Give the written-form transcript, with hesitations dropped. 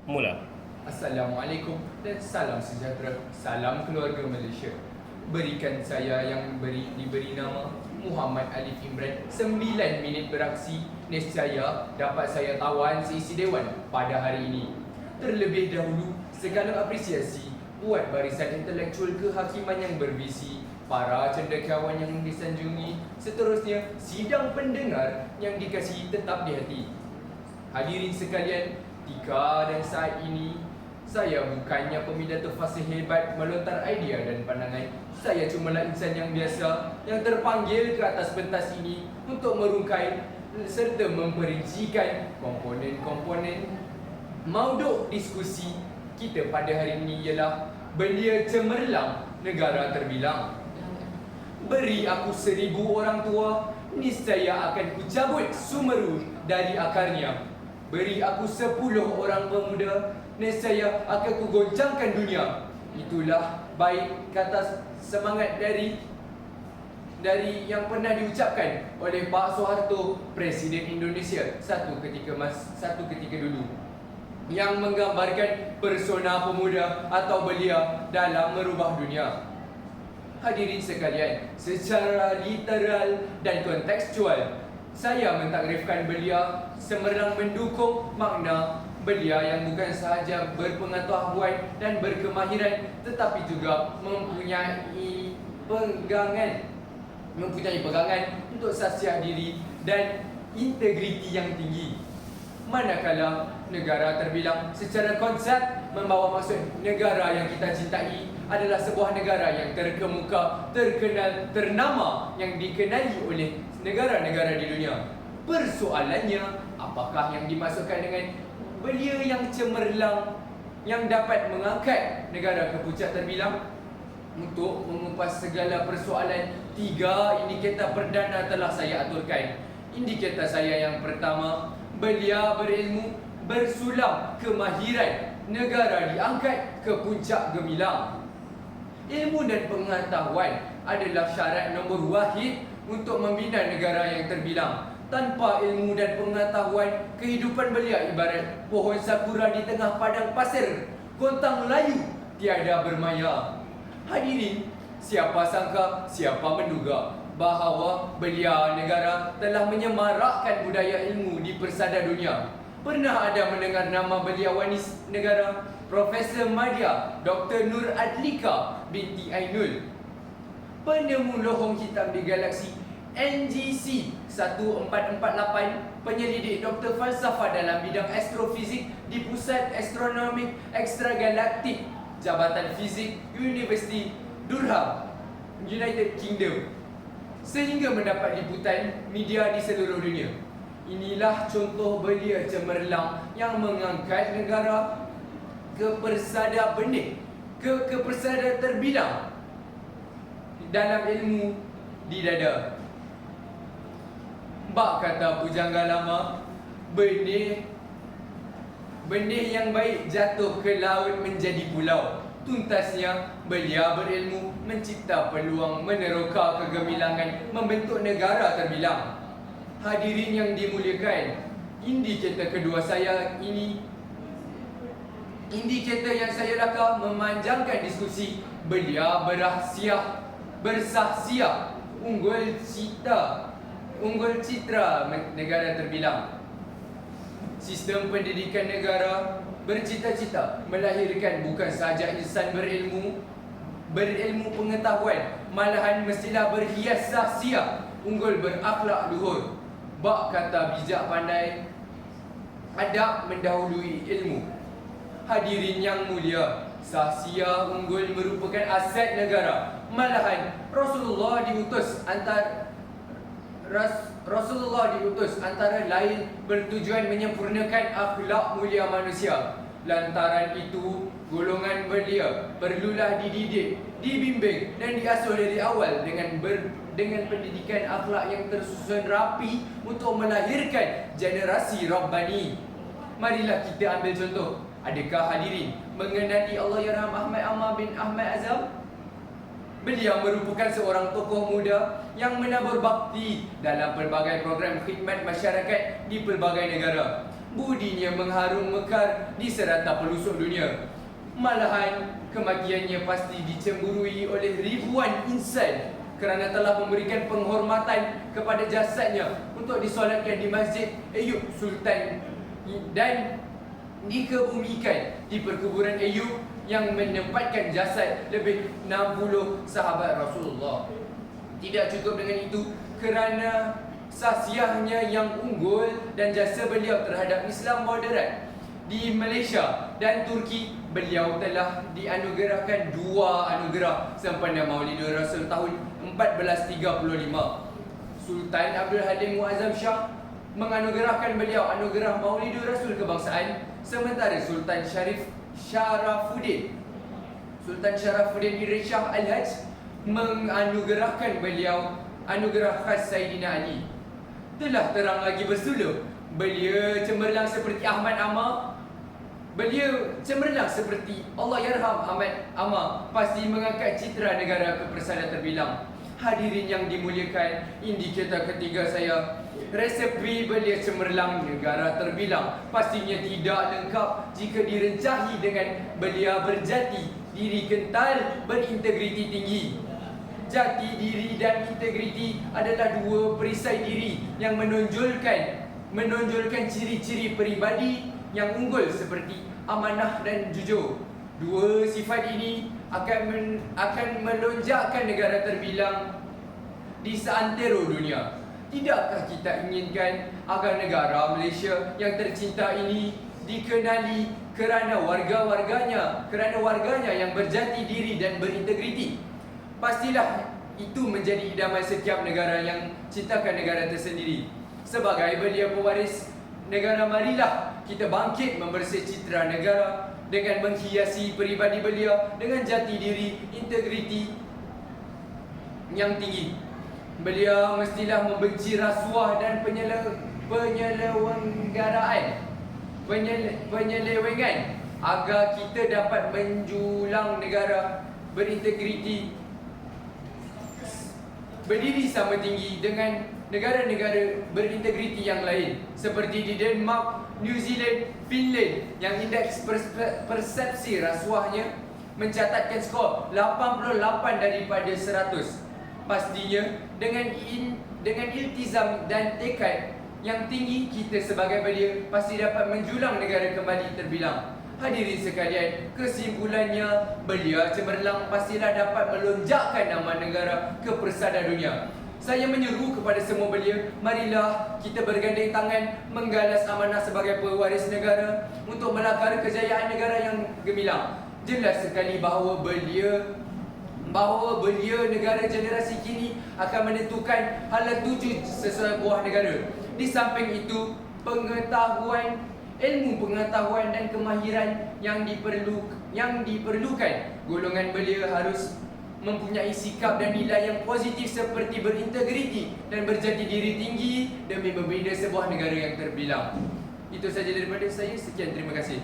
Mula. Assalamualaikum dan salam sejahtera. Salam keluarga Malaysia. Berikan saya yang diberi nama Muhammad Alif Imran 9 minit beraksi. Nescaya dapat saya tawan seisi dewan pada hari ini. Terlebih dahulu, segala apresiasi buat barisan intelektual kehakiman yang bervisi, para cendekiawan yang disanjungi, seterusnya sidang pendengar yang dikasihi tetap di hati. Hadirin sekalian, ketika dan saat ini saya bukannya pemidato fasih hebat melontar idea dan pandangan. Saya cumalah insan yang biasa yang terpanggil ke atas pentas ini untuk merungkai serta memperincikan komponen-komponen mauduk diskusi kita pada hari ini ialah belia cemerlang negara terbilang. Beri aku 1000 orang tua, niscaya akan kucabut Sumeru dari akarnya. Beri aku 10 orang pemuda, nescaya akan kugoncangkan dunia. Itulah baik kata semangat dari yang pernah diucapkan oleh Pak Soeharto, Presiden Indonesia satu ketika dulu, yang menggambarkan persona pemuda atau belia dalam merubah dunia. Hadirin sekalian, secara literal dan kontekstual, saya mentakrifkan belia cemerlang mendukung makna belia yang bukan sahaja berpengetahuan dan berkemahiran, tetapi juga mempunyai pegangan untuk sasiah diri dan integriti yang tinggi. Manakala negara terbilang secara konsep membawa maksud negara yang kita cintai adalah sebuah negara yang terkemuka, terkenal, ternama, yang dikenali oleh negara-negara di dunia. Persoalannya, apakah yang dimaksudkan dengan belia yang cemerlang yang dapat mengangkat negara ke puncak terbilang? Untuk mengupas segala persoalan, 3 indikator perdana telah saya aturkan. Indikator saya yang pertama, belia berilmu, bersulam kemahiran, negara diangkat ke puncak gemilang. Ilmu dan pengetahuan adalah syarat nombor wahid untuk membina negara yang terbilang. Tanpa ilmu dan pengetahuan, kehidupan belia ibarat pohon sakura di tengah padang pasir, gontang layu, tiada bermaya. Hadirin, siapa sangka, siapa menduga bahawa belia negara telah menyemarakkan budaya ilmu di persada dunia. Pernah ada mendengar nama belia wanis negara Profesor Madya Dr. Nur Adlika binti Ainul, penemu lohong hitam di galaksi NGC 1448, penyelidik Dr. Falsafah dalam bidang astrofizik di Pusat Astronomik Ekstragalaktik Jabatan Fizik Universiti Durham, United Kingdom, sehingga mendapat liputan media di seluruh dunia. Inilah contoh belia cemerlang yang mengangkat negara ke persada benih, ke persada terbilang dalam ilmu di dada. Bak kata pujangga lama, benih yang baik jatuh ke laut menjadi pulau. Tuntasnya, belia berilmu mencipta peluang meneroka kegemilangan membentuk negara terbilang. Hadirin yang dimuliakan, indikator kedua saya ini, indikator yang saya raka memanjangkan diskusi belia bersahsiah, unggul citra negara terbilang. Sistem pendidikan negara bercita-cita melahirkan bukan sahaja insan berilmu pengetahuan, malahan mestilah berhias sahsiah, unggul berakhlak luhur. Bak kata bijak pandai, adab mendahului ilmu. Hadirin yang mulia, sahsiah unggul merupakan aset negara. Malahan Rasulullah diutus antara lain bertujuan menyempurnakan akhlak mulia manusia. Lantaran itu, golongan belia perlulah dididik, dibimbing dan diasuh dari awal dengan pendidikan akhlak yang tersusun rapi untuk melahirkan generasi Rabbani. Marilah kita ambil contoh. Adakah hadirin mengenali Allahyarham Ahmad Ammar bin Ahmad Azam? Beliau merupakan seorang tokoh muda yang menabur bakti dalam pelbagai program khidmat masyarakat di pelbagai negara. budinya mengharum mekar di serata pelosok dunia. Malahan kematiannya pasti dicemburui oleh ribuan insan kerana telah memberikan penghormatan kepada jasadnya untuk disolatkan di Masjid Ayub Sultan dan dikebumikan di perkuburan Ayub yang menempatkan jasad lebih 60 sahabat Rasulullah. Tidak cukup dengan itu, kerana sahsiahnya yang unggul dan jasa beliau terhadap Islam moderat di Malaysia dan Turki, beliau telah dianugerahkan 2 anugerah sempena Maulidur Rasul tahun 1435. Sultan Abdul Halim Muazzam Shah menganugerahkan beliau anugerah Maulidur Rasul kebangsaan, sementara Sultan Sharafuddin Idris Shah Al-Haj menganugerahkan beliau anugerah khas Sayyidina Ali. Telah terang lagi bersuluh, beliau cemerlang seperti Ahmad Amar. Beliau cemerlang seperti Allahyarham Ahmad Amar, pasti mengangkat citra negara ke persada terbilang. Hadirin yang dimuliakan, indikator ketiga saya, resepi beliau cemerlang negara terbilang pastinya tidak lengkap jika direncahi dengan beliau berjati diri kental, berintegriti tinggi. Jati diri dan integriti adalah 2 perisai diri yang menonjolkan ciri-ciri peribadi yang unggul seperti amanah dan jujur. 2 sifat ini akan melonjakkan negara terbilang di seantero dunia. Tidakkah kita inginkan agar negara Malaysia yang tercinta ini dikenali kerana warga-warganya yang berjati diri dan berintegriti? Pastilah itu menjadi idaman setiap negara yang cintakan negara tersendiri. Sebagai beliau pewaris negara, marilah kita bangkit membersih citra negara dengan menghiasi peribadi beliau dengan jati diri, integriti yang tinggi. Beliau mestilah membenci rasuah dan penyelewengan agar kita dapat menjulang negara berintegriti berdiri sama tinggi dengan negara-negara berintegriti yang lain seperti di Denmark, New Zealand, Finland yang indeks persepsi rasuahnya mencatatkan skor 88 daripada 100. Pastinya dengan iltizam dan tekad yang tinggi, kita sebagai belia pasti dapat menjulang negara kembali terbilang. Hadirin sekalian, kesimpulannya, belia cemerlang pastilah dapat melonjakkan nama negara ke persada dunia. Saya menyeru kepada semua belia, marilah kita bergandeng tangan menggalas amanah sebagai pewaris negara untuk melakar kejayaan negara yang gemilang. Jelas sekali bahawa belia negara generasi kini akan menentukan hala tuju sesuai buah negara. Di samping itu, ilmu pengetahuan dan kemahiran yang diperlukan, golongan belia harus mempunyai sikap dan nilai yang positif seperti berintegriti dan berjati diri tinggi demi membina sebuah negara yang terbilang. Itu saja daripada saya. Sekian, terima kasih.